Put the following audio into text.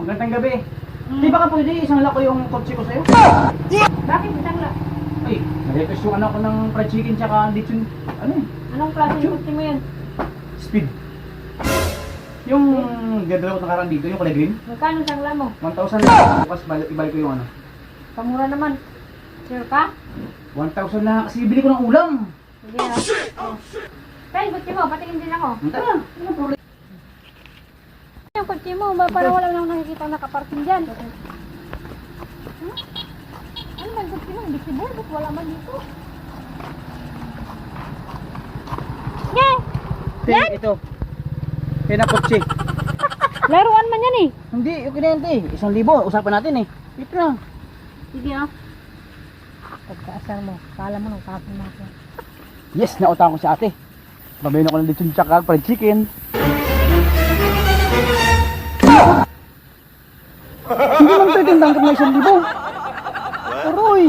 Magandang gabi. Di ba ka pwede isang lako yung kotse ko sa'yo? Bakit isang la? Ay, na-request yung anak ko ng fried chicken tsaka lechon. Ano eh? Anong klase ng kotse mo yan? Speed. Yung gagalaw ko nakaraan dito, yung kulay green. Magkano isang la mo? 1,000 lang. Bukas ibalik ko yung ano. Pamura naman. Sure ka? 1,000 lang kasi bili ko ng ulam. Sige na. Kaya kotse mo, patingin din ako. Tara, ano problema? Yung kotse mo, parang wala nang nakikita nakaparking dyan. Ano man kotse mo? Invisible, ba't wala man dito? Yan! Yan? Ito. Kaya na kotse. Laruan man yan eh. Hindi, okay na yan eh. 1,000, usapan natin eh. Ito na. Sige ah. Pagkaasar mo, kala mo nung tapon na ako. Yes, nautang ko si ate. Babayin ako ng lechon tsaka fried chicken. Hindi man pwede ang tanggap na 1,000. Aroy!